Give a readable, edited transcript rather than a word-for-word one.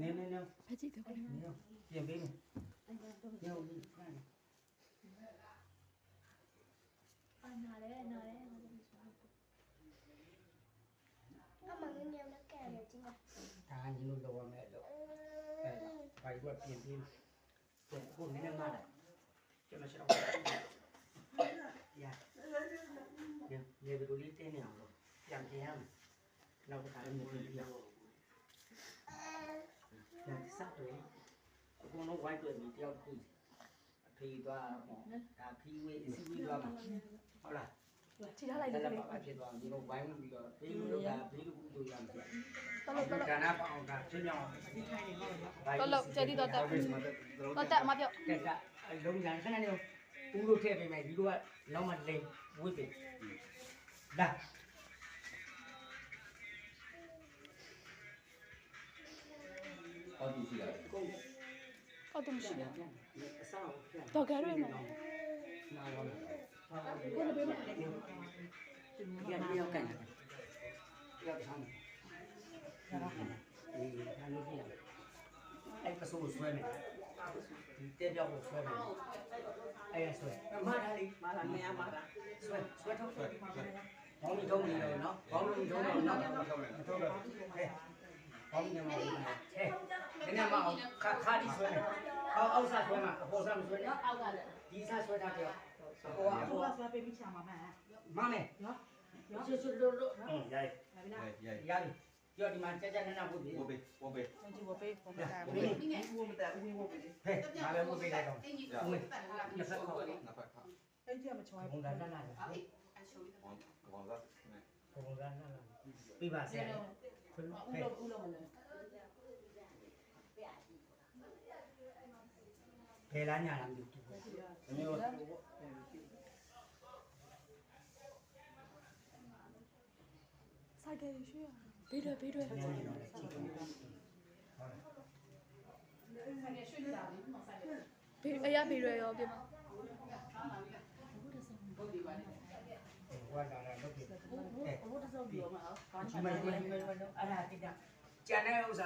နေ ဖက်ကြည့်တော့ နေပြင်ပေးမယ်ညောင်းပြီးခါနေ နားလဲနားလဲအမငင်းနေမကဲလေဒီမှာ ဒါညီတို့လောရမယ်လို့အဲဘာကြီးကပြင်ပေးမယ်ကိုနည်းနည်းမှတာကျမရှောက်ရနေဘယ်လိုလေးတင်းနေအောင်လို့ပြန်ပြင်ရမယ်နောက်တစ်ခါလည်းမပြင်ပြအောင်ဒါစတယ်အကုန်လုံးဝိုင်းတွေ့ပြီးတယောက်ခုအဖေသွားပေါ့ဒါခီးဝေးအစီဝေးသွားမှာဟုတ်လား ခြေထားလိုက် လ တယ် က်ပါဖြစ်သွားဒီလိုဝိုင်းပြီးတော့ဘေးလူကဘေးလူကူတို့ရမယ် တော်လို့ ဒါနာပေါ့အောင်ဒါချင်းမြောင်း တော်လို့ကျဲဒီတော့တက်အမပြော ကဲကအလုံးညာခဏနေဦးလို့ထည့်ပေးမယ်ဒီလိုကလောက်မှလိမ်ဝိပ္ပေလာ ဟုတ်ပြီရှိတယ် ကို ဟုတ်တယ်မရှိ ပြန်ပြန်အဆောင်ပြန် တော့ကြရဲမယ် နားပါလားဘယ်လိုပဲဒီရောက်ကန်ရောက်ဆောင်ဒါကဒီဟာလို့ပြရအဲ့ပစိုးဆွဲမယ်ဒီတဲပြောက်ကိုဆွဲမယ်အဲ့ဆွဲမာတာလေးမာတာနေရမာတာဆွဲထုတ်ဆွဲဘောင်းကြီးထုံးနေတယ်နော်ဘောင်းကြီးထုံးတော့နော်မထုံးတော့ဟဲ့ဘောင်းကြီးမှာဟဲ့ဒီနေ့မအောင်ခါဒီဆွဲမယ်အောက်စားဆွဲမှာအပေါ်စားမဆွဲနဲ့အောက်ကလည်းဒီစားဆွဲတာပြောဟိုကဆွဲပေးပြီးချာမှာမမယ်နော်ဆွဆွလို့ရိုက် ရိုက် ရပြီကြောဒီမှာကြကြနနဖို့ပြီ ဝဘေဝဘေ ဒီဘပေးပုံတာ ဟဲ့ငါလည်းဖို့ပေးလိုက်တော့ဦးမေနှစ်ဖက်ခေါ် နဖက်ခါ ဘုံဒါနန ဘောဇတ်နေ ဘုံဒါနနပြပါစေဟဲ့ဘယ်လာညာလာမသိဘူးမျိုး ဆိုင်ကယ်ရွှေ့ဘေးတွေဘေးတွေ နေနေတော့ကြည့်ကြည့်ဟုတ် ဘေးအရာဘေးတွေရောပြမ ဟိုကလာတော့ပြီဘုရားတစောပြောမှာအော်ဒီမှာအဲ့ဒါတိတာကျန်တဲ့ဥစ္စာ